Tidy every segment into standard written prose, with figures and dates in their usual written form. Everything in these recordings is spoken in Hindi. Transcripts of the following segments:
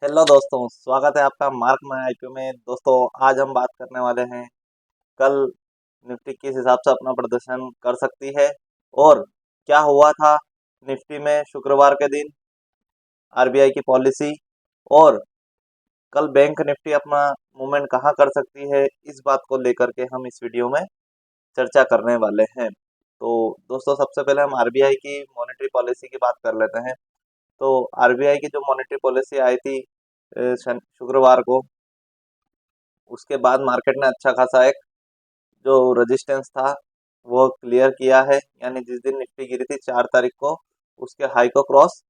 हेलो दोस्तों, स्वागत है आपका मार्क माई आईक्यू में। दोस्तों, आज हम बात करने वाले हैं कल निफ्टी किस हिसाब से अपना प्रदर्शन कर सकती है और क्या हुआ था निफ्टी में शुक्रवार के दिन, आरबीआई की पॉलिसी और कल बैंक निफ्टी अपना मूवमेंट कहाँ कर सकती है, इस बात को लेकर के हम इस वीडियो में चर्चा करने वाले हैं। तो दोस्तों, सबसे पहले हम आरबीआई की मॉनेटरी पॉलिसी की बात कर लेते हैं। तो आरबीआई की जो मॉनेटरी पॉलिसी आई थी शुक्रवार को, उसके बाद मार्केट ने अच्छा खासा एक जो रेजिस्टेंस था वो क्लियर किया है। यानी जिस दिन निफ्टी गिरी थी 4 तारीख को, उसके हाई को क्रॉस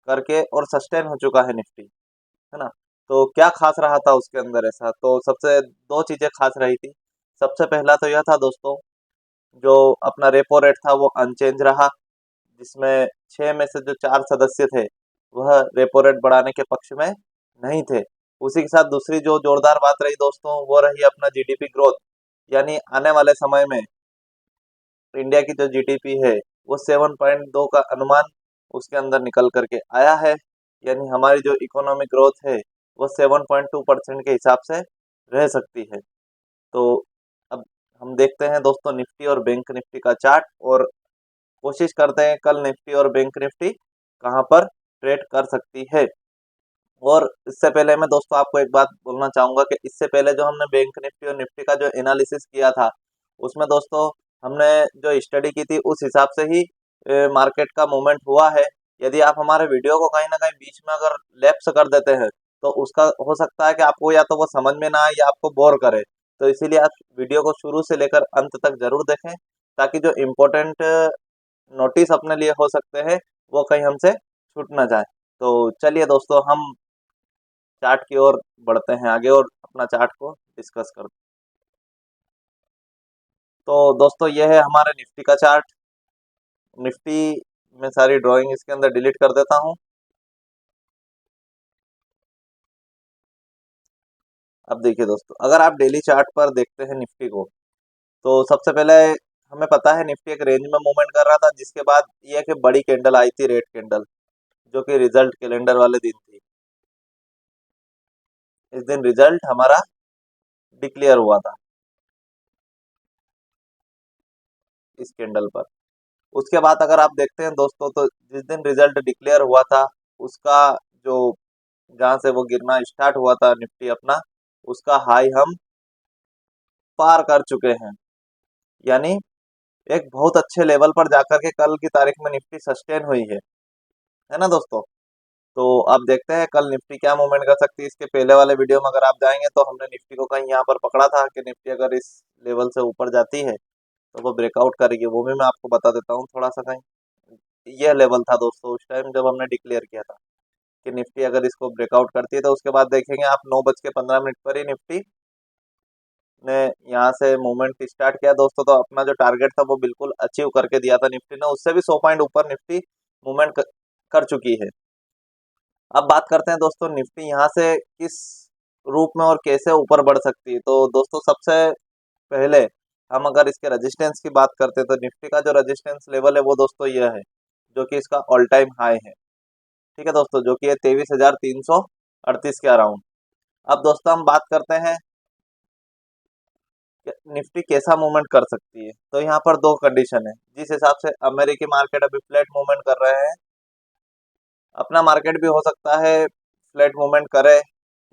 करके और सस्टेन हो चुका है निफ्टी, है ना। तो क्या खास रहा था उसके अंदर ऐसा, तो सबसे दो चीज़ें खास रही थी। सबसे पहला तो यह था दोस्तों, जो अपना रेपो रेट था वो अनचेंज रहा, जिसमें 6 में से जो 4 सदस्य थे वह रेपो रेट बढ़ाने के पक्ष में नहीं थे। उसी के साथ दूसरी जो जोरदार बात रही दोस्तों, वो रही अपना जीडीपी ग्रोथ। यानी आने वाले समय में इंडिया की जो जीडीपी है वो 7.2 का अनुमान उसके अंदर निकल करके आया है। यानी हमारी जो इकोनॉमिक ग्रोथ है वो 7.2% के हिसाब से रह सकती है। तो अब हम देखते हैं दोस्तों निफ्टी और बैंक निफ्टी का चार्ट, और कोशिश करते हैं कल निफ्टी और बैंक निफ्टी कहाँ पर ट्रेड कर सकती है। और इससे पहले मैं दोस्तों आपको एक बात बोलना चाहूंगा कि इससे पहले जो हमने बैंक निफ्टी और निफ्टी का जो एनालिसिस किया था, उसमें दोस्तों हमने जो स्टडी की थी उस हिसाब से ही मार्केट का मूवमेंट हुआ है। यदि आप हमारे वीडियो को कहीं ना कहीं बीच में अगर लैप्स कर देते हैं, तो उसका हो सकता है कि आपको या तो वो समझ में ना आए या आपको बोर करे। तो इसीलिए आप वीडियो को शुरू से लेकर अंत तक जरूर देखें, ताकि जो इम्पोर्टेंट नोटिस अपने लिए हो सकते हैं वो कहीं हमसे छूट ना जाए। तो चलिए दोस्तों, हम चार्ट की ओर बढ़ते हैं आगे और अपना चार्ट को डिस्कस करते हैं। तो दोस्तों, यह है हमारे निफ्टी का चार्ट। निफ्टी में सारी ड्राइंग इसके अंदर डिलीट कर देता हूं। अब देखिए दोस्तों, अगर आप डेली चार्ट पर देखते हैं निफ्टी को, तो सबसे पहले हमें पता है निफ्टी एक रेंज में मूवमेंट कर रहा था, जिसके बाद ये कि बड़ी कैंडल आई थी, रेड कैंडल, जो कि रिजल्ट कैलेंडर वाले दिन थी। इस दिन रिजल्ट हमारा डिक्लेयर हुआ था इस कैंडल पर। उसके बाद अगर आप देखते हैं दोस्तों, तो जिस दिन रिजल्ट डिक्लेयर हुआ था, उसका जो जहाँ से वो गिरना स्टार्ट हुआ था निफ्टी अपना, उसका हाई हम पार कर चुके हैं। यानी एक बहुत अच्छे लेवल पर जाकर के कल की तारीख में निफ्टी सस्टेन हुई है ना दोस्तों। तो अब देखते हैं कल निफ्टी क्या मूवमेंट कर सकती है। इसके पहले वाले वीडियो में अगर आप जाएंगे, तो हमने निफ्टी को कहीं यहाँ पर पकड़ा था कि निफ्टी अगर इस लेवल से ऊपर जाती है तो वो ब्रेकआउट करेगी। वो भी मैं आपको बता देता हूँ थोड़ा सा कहीं। यह लेवल था दोस्तों उस टाइम जब हमने डिक्लेयर किया था कि निफ्टी अगर इसको ब्रेकआउट करती है, तो उसके बाद देखेंगे आप 9:15 पर ही निफ्टी ने यहाँ से मूवमेंट स्टार्ट किया दोस्तों। तो अपना जो टारगेट था वो बिल्कुल अचीव करके दिया था निफ्टी ने, उससे भी 100 पॉइंट ऊपर निफ्टी मूवमेंट कर चुकी है। अब बात करते हैं दोस्तों निफ्टी यहाँ से किस रूप में और कैसे ऊपर बढ़ सकती है। तो दोस्तों, सबसे पहले हम अगर इसके रेजिस्टेंस की बात करते हैं, तो निफ्टी का जो रेजिस्टेंस लेवल है वो दोस्तों यह है, जो कि इसका ऑल टाइम हाई है। ठीक है दोस्तों, जो कि है 23,338 के अराउंड। अब दोस्तों हम बात करते हैं कि निफ्टी कैसा मूवमेंट कर सकती है। तो यहाँ पर दो कंडीशन है। जिस हिसाब से अमेरिकी मार्केट अभी फ्लैट मूवमेंट कर रहे हैं, अपना मार्केट भी हो सकता है फ्लैट मूवमेंट करे,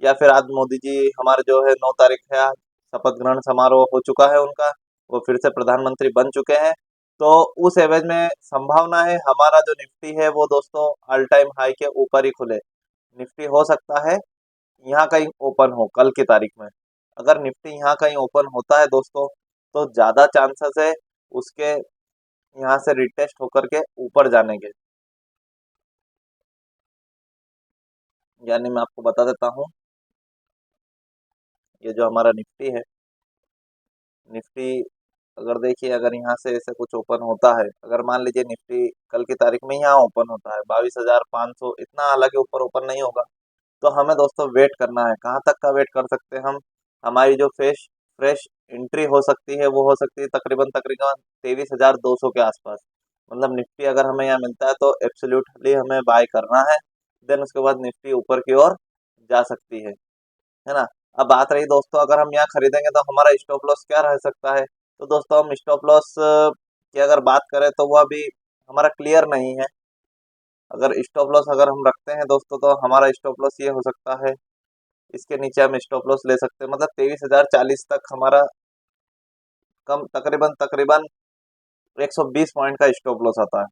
या फिर आज मोदी जी हमारे जो है 9 तारीख है, आज शपथ ग्रहण समारोह हो चुका है उनका, वो फिर से प्रधानमंत्री बन चुके हैं। तो उस एवज में संभावना है हमारा जो निफ्टी है वो दोस्तों ऑल टाइम हाई के ऊपर ही खुले। निफ्टी हो सकता है यहाँ कहीं ओपन हो कल की तारीख में। अगर निफ्टी यहाँ कहीं ओपन होता है दोस्तों, तो ज़्यादा चांसेस है उसके यहाँ से रिटेस्ट होकर के ऊपर जाने के। यानी मैं आपको बता देता हूँ, ये जो हमारा निफ्टी है, निफ्टी अगर देखिए अगर यहाँ से ऐसे कुछ ओपन होता है, अगर मान लीजिए निफ्टी कल की तारीख में यहाँ ओपन होता है 22,500, इतना हालांकि ऊपर ओपन नहीं होगा, तो हमें दोस्तों वेट करना है। कहाँ तक का वेट कर सकते हैं हम? हमारी जो फ्रेश एंट्री हो सकती है वो हो सकती है तकरीबन तकरीबन 23,200 के आसपास। मतलब निफ्टी अगर हमें यहाँ मिलता है तो एब्सोल्युटली हमें बाय करना है। देन उसके बाद निफ्टी ऊपर की ओर जा सकती है ना। अब बात रही दोस्तों, अगर हम यहाँ खरीदेंगे तो हमारा स्टॉप लॉस क्या रह सकता है। तो दोस्तों हम स्टॉप लॉस की अगर बात करें तो वह भी हमारा क्लियर नहीं है। अगर स्टॉप लॉस अगर हम रखते हैं दोस्तों तो हमारा स्टॉप लॉस ये हो सकता है, इसके नीचे हम स्टॉप लॉस ले सकते हैं, मतलब 23,040 तक हमारा कम तकरीबन तकरीबन 120 पॉइंट का स्टॉप लॉस आता है।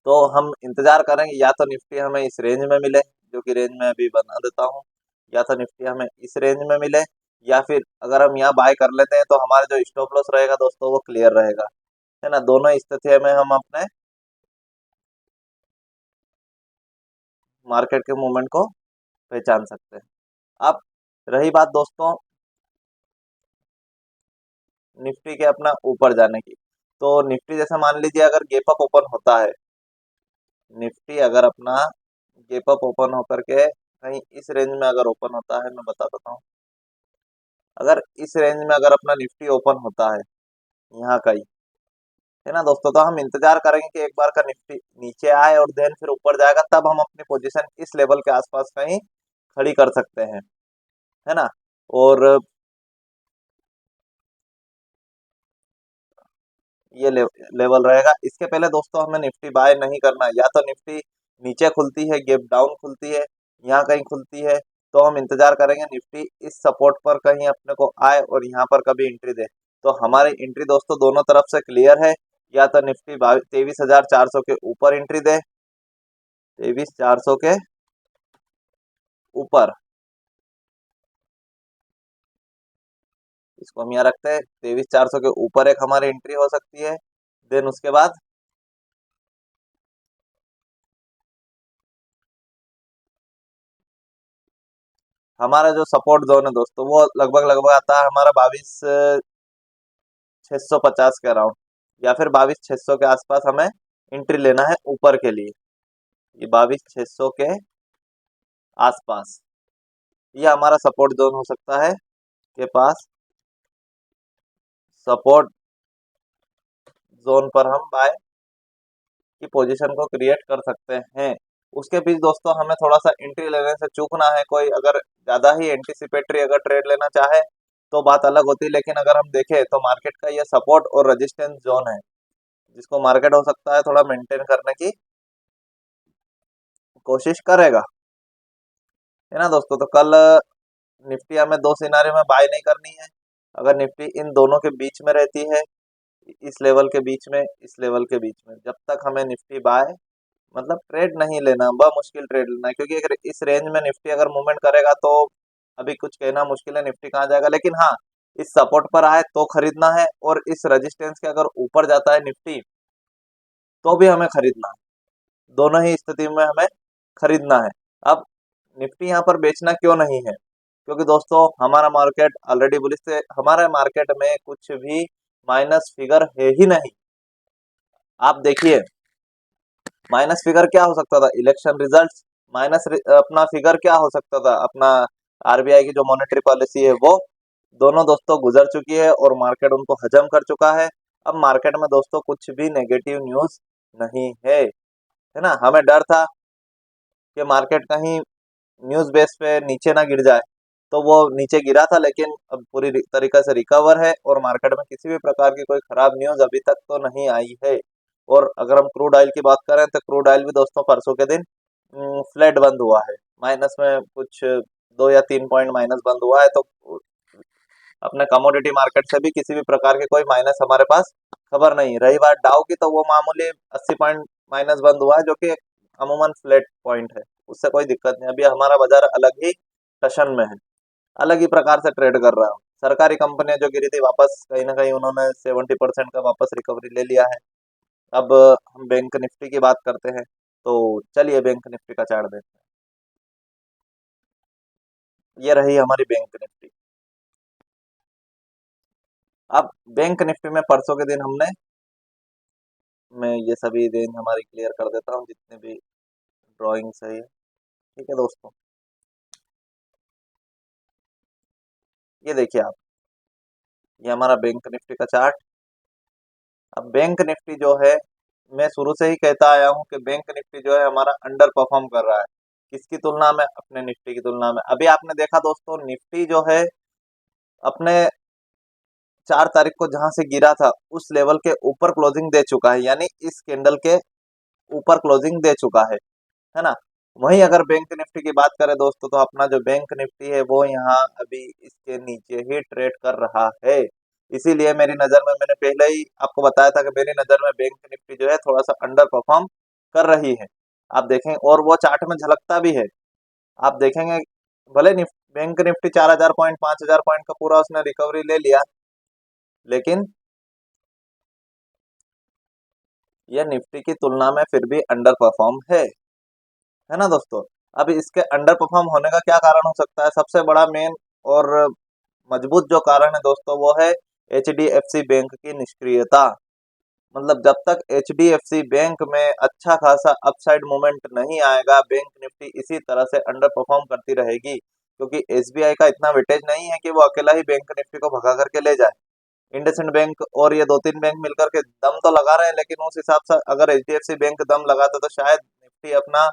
तो हम इंतजार करेंगे या तो निफ्टी हमें इस रेंज में मिले, जो कि रेंज में अभी बना देता हूँ, या तो निफ्टी हमें इस रेंज में मिले, या फिर अगर हम यहाँ बाय कर लेते हैं तो हमारा जो स्टॉप लॉस रहेगा दोस्तों वो क्लियर रहेगा, है ना। दोनों स्थिति में हम अपने मार्केट के मूवमेंट को पहचान सकते हैं। अब रही बात दोस्तों निफ्टी के अपना ऊपर जाने की, तो निफ्टी जैसे मान लीजिए अगर गैप अप ओपन होता है, निफ्टी अगर अपना गैप अप ओपन होकर के कहीं इस रेंज में अगर ओपन होता है, मैं बता देता हूँ, अगर इस रेंज में अगर अपना निफ्टी ओपन होता है यहाँ कहीं, है ना दोस्तों, तो हम इंतजार करेंगे कि एक बार का निफ्टी नीचे आए और देन फिर ऊपर जाएगा, तब हम अपनी पोजीशन इस लेवल के आसपास कहीं खड़ी कर सकते हैं, है ना। और ये लेवल रहेगा। इसके पहले दोस्तों हमें निफ्टी बाय नहीं करना है, या तो निफ्टी नीचे खुलती है, गैप डाउन खुलती है, यहाँ कहीं खुलती है, तो हम इंतजार करेंगे निफ्टी इस सपोर्ट पर कहीं अपने को आए और यहाँ पर कभी एंट्री दे। तो हमारी एंट्री दोस्तों दोनों तरफ से क्लियर है, या तो निफ्टी 23,400 के ऊपर एंट्री दे, 23,400 के ऊपर, इसको हम यहाँ रखते हैं, 23,400 के ऊपर एक हमारी एंट्री हो सकती है। देन उसके बाद हमारा जो सपोर्ट जोन है दोस्तों वो लगभग लगभग आता है हमारा 22,650 के अराउंड, या फिर 22,600 के आसपास हमें एंट्री लेना है ऊपर के लिए। ये 22,600 के आसपास ये हमारा सपोर्ट जोन हो सकता है के पास, सपोर्ट जोन पर हम बाय की पोजीशन को क्रिएट कर सकते हैं। उसके बीच दोस्तों हमें थोड़ा सा एंट्री लेने से चूकना है। कोई अगर ज्यादा ही एंटिसिपेटरी अगर ट्रेड लेना चाहे तो बात अलग होती है, लेकिन अगर हम देखें तो मार्केट का ये सपोर्ट और रेजिस्टेंस जोन है, जिसको मार्केट हो सकता है थोड़ा मेंटेन करने की कोशिश करेगा, है ना दोस्तों। तो कल निफ्टी हमें दो सिनारियों में बाय नहीं करनी है। अगर निफ्टी इन दोनों के बीच में रहती है, इस लेवल के बीच में, इस लेवल के बीच में, जब तक हमें निफ्टी बाय मतलब ट्रेड नहीं लेना, बहुत मुश्किल ट्रेड लेना है, क्योंकि अगर इस रेंज में निफ्टी अगर मूवमेंट करेगा तो अभी कुछ कहना मुश्किल है निफ्टी कहाँ जाएगा। लेकिन हाँ, इस सपोर्ट पर आए तो खरीदना है, और इस रेजिस्टेंस के अगर ऊपर जाता है निफ्टी तो भी हमें खरीदना है। दोनों ही स्थिति में हमें खरीदना है। अब निफ्टी यहाँ पर बेचना क्यों नहीं है, क्योंकि दोस्तों हमारा मार्केट ऑलरेडी बुलिश से, हमारे मार्केट में कुछ भी माइनस फिगर है ही नहीं। आप देखिए माइनस फिगर क्या हो सकता था, इलेक्शन रिजल्ट्स। माइनस अपना फिगर क्या हो सकता था, अपना आरबीआई की जो मॉनेटरी पॉलिसी है वो। दोनों दोस्तों गुजर चुकी है और मार्केट उनको हजम कर चुका है। अब मार्केट में दोस्तों कुछ भी नेगेटिव न्यूज नहीं है ना। हमें डर था कि मार्केट कहीं न्यूज बेस पे नीचे ना गिर जाए, तो वो नीचे गिरा था, लेकिन अब पूरी तरीके से रिकवर है और मार्केट में किसी भी प्रकार की कोई खराब न्यूज अभी तक तो नहीं आई है। और अगर हम क्रूड ऑयल की बात करें तो क्रूड ऑयल भी दोस्तों परसों के दिन फ्लैट बंद हुआ है, माइनस में कुछ 2 या 3 पॉइंट माइनस बंद हुआ है। तो अपने कमोडिटी मार्केट से भी किसी भी प्रकार के कोई माइनस हमारे पास खबर नहीं। रही बात डाउ की, तो वो मामूली 80 पॉइंट माइनस बंद हुआ है, जो कि अमूमन फ्लैट पॉइंट है, उससे कोई दिक्कत नहीं। अभी हमारा बाजार अलग ही टशन में है, अलग ही प्रकार से ट्रेड कर रहा है। सरकारी कंपनियां जो गिरी थी वापस कहीं ना कहीं उन्होंने 70% का वापस रिकवरी ले लिया है। अब हम बैंक निफ्टी की बात करते हैं, तो चलिए बैंक निफ्टी का चार्ट देखते हैं। ये रही हमारी बैंक निफ्टी। अब बैंक निफ्टी में परसों के दिन हमने, मैं ये सभी रेंज हमारी क्लियर कर देता हूँ जितने भी ड्राइंग है, ठीक है दोस्तों। ये देखिए आप, ये हमारा बैंक निफ्टी का चार्ट। अब बैंक निफ्टी जो है, मैं शुरू से ही कहता आया हूँ कि बैंक निफ्टी जो है हमारा अंडर परफॉर्म कर रहा है। किसकी तुलना में? अपने निफ्टी की तुलना में। अभी आपने देखा दोस्तों, निफ्टी जो है अपने 4 तारीख को जहां से गिरा था उस लेवल के ऊपर क्लोजिंग दे चुका है, यानी इस कैंडल के ऊपर क्लोजिंग दे चुका है ना। वहीं अगर बैंक निफ्टी की बात करें दोस्तों, तो अपना जो बैंक निफ्टी है वो यहाँ अभी इसके नीचे ही ट्रेड कर रहा है। इसीलिए मेरी नजर में, मैंने पहले ही आपको बताया था कि मेरी नजर में बैंक निफ्टी जो है थोड़ा सा अंडर परफॉर्म कर रही है। आप देखेंगे, और वो चार्ट में झलकता भी है। आप देखेंगे, भले बैंक निफ्टी 4,000 पॉइंट 5,000 पॉइंट का पूरा उसने रिकवरी ले लिया, लेकिन यह निफ्टी की तुलना में फिर भी अंडर परफॉर्म है ना दोस्तों। अब इसके अंडर परफॉर्म होने का क्या कारण हो सकता है? सबसे बड़ा मेन और मजबूत जो कारण है दोस्तों, वो है HDFC बैंक की निष्क्रियता। मतलब जब तक HDFC बैंक में अच्छा खासा अपसाइड मूवमेंट नहीं आएगा, बैंक निफ्टी इसी तरह से अंडर परफॉर्म करती रहेगी, क्योंकि SBI का इतना वेटेज नहीं है कि वो अकेला ही बैंक निफ्टी को भगा करके ले जाए। इंडसइंड बैंक और ये 2-3 बैंक मिलकर के दम तो लगा रहे हैं, लेकिन उस हिसाब से अगर HDFC बैंक दम लगाता तो शायद निफ्टी अपना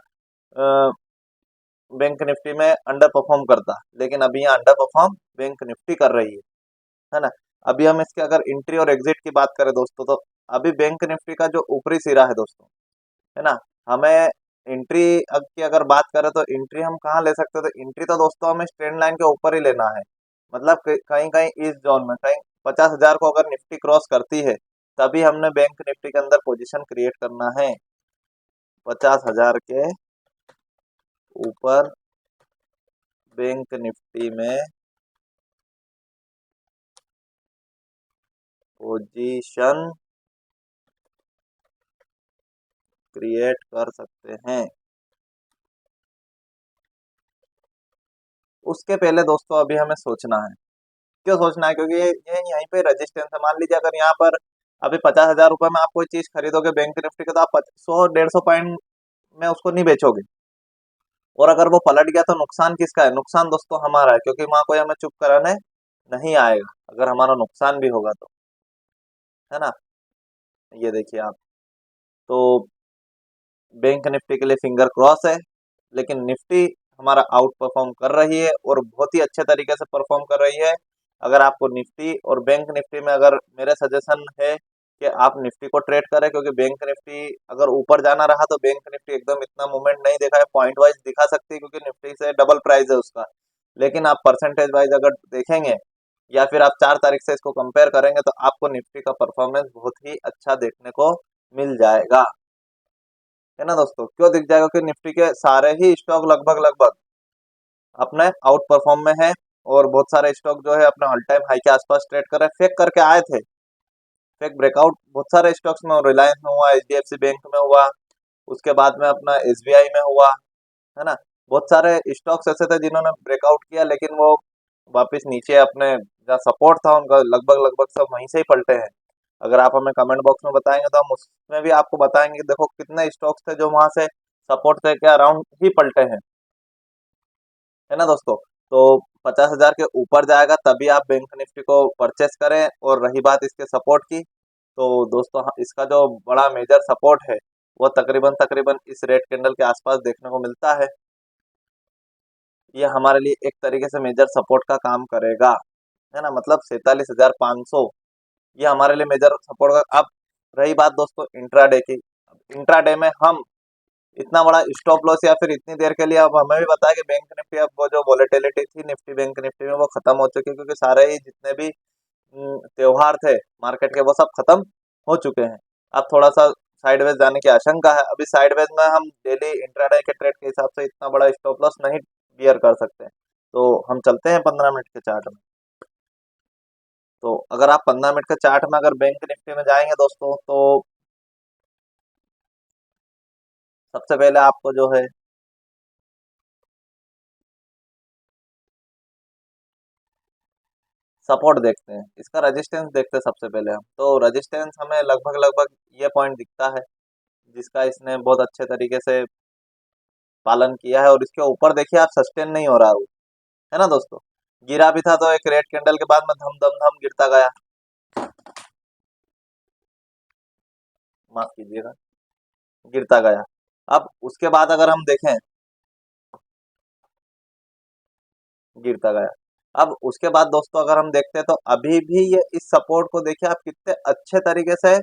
बैंक निफ्टी में अंडर परफॉर्म करता, लेकिन अभी यहाँ अंडर परफॉर्म बैंक निफ्टी कर रही है ना। अभी हम इसके अगर एंट्री और एग्जिट की बात करें दोस्तों, तो अभी बैंक निफ्टी का जो ऊपरी सिरा है दोस्तों, है ना, हमें एंट्री की अगर बात करें तो एंट्री हम कहाँ ले सकते हैं? तो एंट्री तो दोस्तों हमें ट्रेंड लाइन के ऊपर ही लेना है। मतलब कहीं कहीं इस जोन में, कहीं 50,000 को अगर निफ्टी क्रॉस करती है, तभी हमने बैंक निफ्टी के अंदर पोजीशन क्रिएट करना है। 50,000 के ऊपर बैंक निफ्टी में पोजीशन क्रिएट कर सकते हैं। उसके पहले दोस्तों अभी हमें सोचना है। क्यों सोचना है? क्योंकि ये यहीं पे रेजिस्टेंस है। मान लीजिए अगर यहाँ पर अभी 50,000 रुपए में आप कोई चीज खरीदोगे बैंक निफ्टी के, तो आप 100-150 पॉइंट में उसको नहीं बेचोगे। और अगर वो पलट गया तो नुकसान किसका है? नुकसान दोस्तों हमारा है, क्योंकि वहां कोई हमें चुप कराने नहीं आएगा अगर हमारा नुकसान भी होगा तो, है ना। ये देखिए आप, तो बैंक निफ्टी के लिए फिंगर क्रॉस है, लेकिन निफ्टी हमारा आउट परफॉर्म कर रही है और बहुत ही अच्छे तरीके से परफॉर्म कर रही है। अगर आपको निफ्टी और बैंक निफ्टी में, अगर मेरे सजेशन है कि आप निफ्टी को ट्रेड करें, क्योंकि बैंक निफ्टी अगर ऊपर जाना रहा तो बैंक निफ्टी एकदम इतना मूवमेंट नहीं दिखा है, पॉइंट वाइज दिखा सकती है क्योंकि निफ्टी से डबल प्राइस है उसका। लेकिन आप परसेंटेज वाइज अगर देखेंगे, या फिर आप 4 तारीख से इसको कंपेयर करेंगे, तो आपको निफ्टी का परफॉर्मेंस बहुत ही अच्छा देखने को मिल जाएगा, है ना दोस्तों। क्यों दिख जाएगा? कि निफ्टी के सारे ही स्टॉक लगभग लगभग अपने आउट परफॉर्म में है, और बहुत सारे स्टॉक जो है अपने ऑल टाइम हाई के आसपास ट्रेड कर रहे हैं। फेक करके आए थे, फेक ब्रेकआउट बहुत सारे स्टॉक्स में, रिलायंस में हुआ, HDFC बैंक में हुआ, उसके बाद में अपना SBI में हुआ, है ना। बहुत सारे स्टॉक्स ऐसे थे जिन्होंने ब्रेकआउट किया, लेकिन वो वापस नीचे अपने जहाँ सपोर्ट था उनका, लगभग लगभग सब वहीं से ही पलटे हैं। अगर आप हमें कमेंट बॉक्स में बताएंगे तो हम उसमें भी आपको बताएंगे कि देखो कितने स्टॉक्स थे जो वहां से सपोर्ट थे के अराउंड ही पलटे हैं, है ना दोस्तों। तो 50,000 के ऊपर जाएगा तभी आप बैंक निफ्टी को परचेस करें। और रही बात इसके सपोर्ट की, तो दोस्तों इसका जो बड़ा मेजर सपोर्ट है वो तकरीबन तकरीबन इस रेड कैंडल के आसपास देखने को मिलता है। ये हमारे लिए एक तरीके से मेजर सपोर्ट का काम करेगा, है ना। मतलब 47,500 ये हमारे लिए मेजर सपोर्ट का। अब रही बात दोस्तों इंट्राडे की, इंट्राडे में हम इतना बड़ा स्टॉप लॉस, या फिर इतनी देर के लिए, अब हमें भी पता है कि बैंक निफ्टी, अब वो जो वॉलेटिलिटी थी निफ्टी बैंक निफ्टी में वो खत्म हो चुकी है, क्योंकि सारे ही जितने भी त्योहार थे मार्केट के वो सब खत्म हो चुके हैं। अब थोड़ा सा साइडवेज जाने की आशंका है। अभी साइडवेज में हम डेली इंट्राडे के ट्रेड के हिसाब से इतना बड़ा स्टॉप लॉस नहीं बियर कर सकते, तो हम चलते हैं 15 मिनट के चार्ट में। तो अगर आप 15 मिनट के चार्ट में अगर बैंक निफ्टी में जाएंगे दोस्तों, तो सबसे पहले आपको जो है सपोर्ट देखते हैं, इसका रेजिस्टेंस देखते हैं सबसे पहले हम। तो रेजिस्टेंस हमें लगभग लगभग ये पॉइंट दिखता है, जिसका इसने बहुत अच्छे तरीके से पालन किया है, और इसके ऊपर देखिए आप सस्टेन नहीं हो रहा है ना दोस्तों। गिरा भी था तो एक रेड कैंडल के बाद में धम धम धम गिरता गया, माफ कीजिएगा, गिरता गया। अब उसके बाद अगर हम देखें गिरता गया। अब उसके बाद दोस्तों अगर हम देखते हैं तो अभी भी ये इस सपोर्ट को देखिए आप कितने अच्छे तरीके से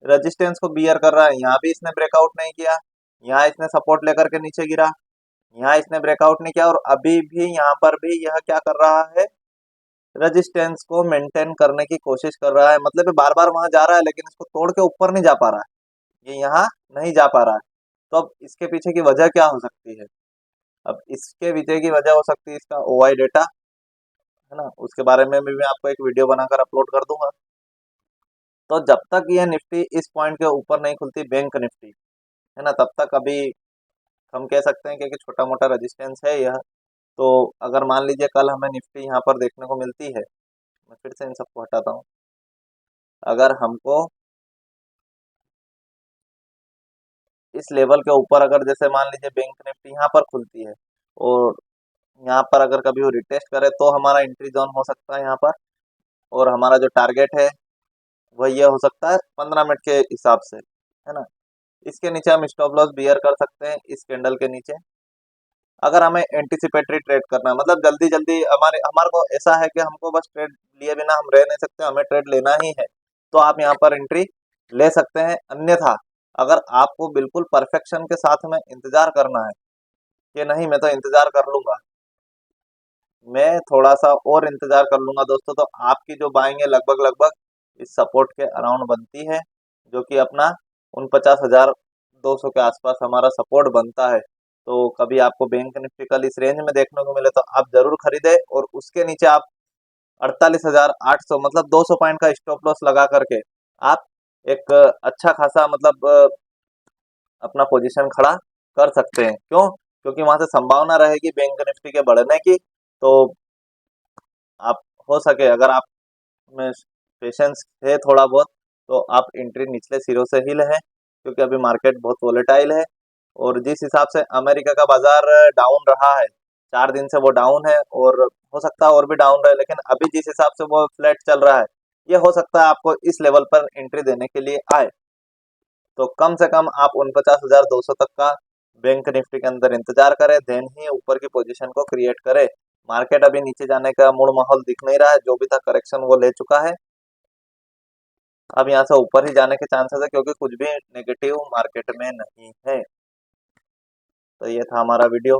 रेजिस्टेंस को बियर कर रहा है। यहाँ भी इसने ब्रेकआउट नहीं किया, यहाँ इसने सपोर्ट लेकर के नीचे गिरा, यहाँ इसने ब्रेकआउट नहीं किया, और अभी भी यहाँ पर भी यह क्या कर रहा है, रेजिस्टेंस को मेंटेन करने की कोशिश कर रहा है। मतलब ये बार बार वहां जा रहा है लेकिन इसको तोड़ के ऊपर नहीं जा पा रहा है, ये यहाँ नहीं जा पा रहा है। तो अब इसके पीछे की वजह क्या हो सकती है? अब इसके पीछे की वजह हो सकती है इसका ओआई डेटा, है ना, उसके बारे में भी मैं आपको एक वीडियो बनाकर अपलोड कर दूंगा। तो जब तक ये निफ्टी इस पॉइंट के ऊपर नहीं खुलती, बैंक निफ्टी, है ना, तब तक अभी हम कह सकते हैं कि छोटा मोटा रेजिस्टेंस है यह। तो अगर मान लीजिए कल हमें निफ्टी यहाँ पर देखने को मिलती है, मैं फिर से इन सबको हटाता हूँ, अगर हमको इस लेवल के ऊपर अगर जैसे मान लीजिए बैंक निफ्टी यहाँ पर खुलती है और यहाँ पर अगर कभी वो रिटेस्ट करे तो हमारा एंट्री जोन हो सकता है यहाँ पर, और हमारा जो टारगेट है वह ये हो सकता है 15 मिनट के हिसाब से, है ना। इसके नीचे हम स्टॉप लॉस बियर कर सकते हैं इस कैंडल के नीचे। अगर हमें एंटिसिपेटरी ट्रेड करना है, मतलब जल्दी जल्दी हमारे को ऐसा है कि हमको बस ट्रेड लिए बिना हम रह नहीं सकते, हमें ट्रेड लेना ही है, तो आप यहाँ पर एंट्री ले सकते हैं। अन्यथा अगर आपको बिल्कुल परफेक्शन के साथ में इंतजार करना है कि नहीं मैं तो इंतजार कर लूंगा, मैं थोड़ा सा और इंतजार कर लूंगा दोस्तों, तो आपकी जो बाइंग है लगभग लगभग इस सपोर्ट के अराउंड बनती है, जो कि अपना 49,200 के आसपास हमारा सपोर्ट बनता है। तो कभी आपको बैंक निफ्टी कल इस रेंज में देखने को मिले तो आप जरूर खरीदे, और उसके नीचे आप 48,800 मतलब 200 पॉइंट का स्टॉप लॉस लगा करके आप एक अच्छा खासा मतलब अपना पोजीशन खड़ा कर सकते हैं। क्यों? क्योंकि वहां से संभावना रहेगी बैंक निफ्टी के बढ़ने की। तो आप हो सके अगर आप में पेशेंस है थोड़ा बहुत, तो आप एंट्री निचले सिरों से ही लें, क्योंकि अभी मार्केट बहुत वोलेटाइल है। और जिस हिसाब से अमेरिका का बाजार डाउन रहा है, 4 दिन से वो डाउन है, और हो सकता है और भी डाउन रहे, लेकिन अभी जिस हिसाब से वो फ्लैट चल रहा है, ये हो सकता है आपको इस लेवल पर एंट्री देने के लिए आए। तो कम से कम आप 49,200 तक का बैंक निफ्टी के अंदर इंतजार करें, देन ही ऊपर की पोजीशन को क्रिएट करें। मार्केट अभी नीचे जाने का मूड माहौल दिख नहीं रहा है, जो भी था करेक्शन वो ले चुका है। अब यहाँ से ऊपर ही जाने के चांसेस है, क्योंकि कुछ भी नेगेटिव मार्केट में नहीं है। तो ये था हमारा वीडियो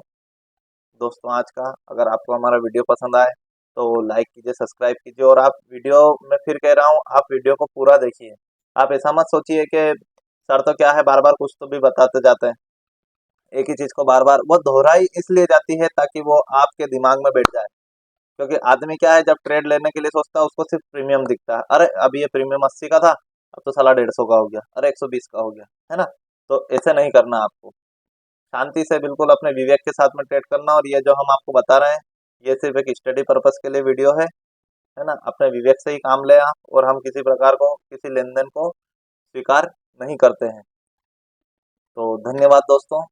दोस्तों आज का। अगर आपको हमारा वीडियो पसंद आए तो लाइक कीजिए, सब्सक्राइब कीजिए, और आप वीडियो, मैं फिर कह रहा हूँ, आप वीडियो को पूरा देखिए। आप ऐसा मत सोचिए कि सर तो क्या है बार बार कुछ तो भी बताते जाते हैं, एक ही चीज को बार बार वो दोहराई इसलिए जाती है ताकि वो आपके दिमाग में बैठ जाए। क्योंकि आदमी क्या है, जब ट्रेड लेने के लिए सोचता है उसको सिर्फ प्रीमियम दिखता है, अरे अभी ये प्रीमियम 80 का था, अब तो साला 150 का हो गया, अरे 120 का हो गया, है ना। तो ऐसे नहीं करना आपको, शांति से बिल्कुल अपने विवेक के साथ में ट्रेड करना। और ये जो हम आपको बता रहे हैं ये सिर्फ एक स्टडी पर्पस के लिए वीडियो है ना। अपने विवेक से ही काम ले आप, और हम किसी प्रकार को किसी लेन देन को स्वीकार नहीं करते हैं। तो धन्यवाद दोस्तों,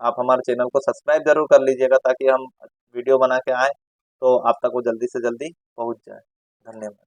आप हमारे चैनल को सब्सक्राइब जरूर कर लीजिएगा ताकि हम वीडियो बना के आए तो आप तक वो जल्दी से जल्दी पहुंच जाए। धन्यवाद।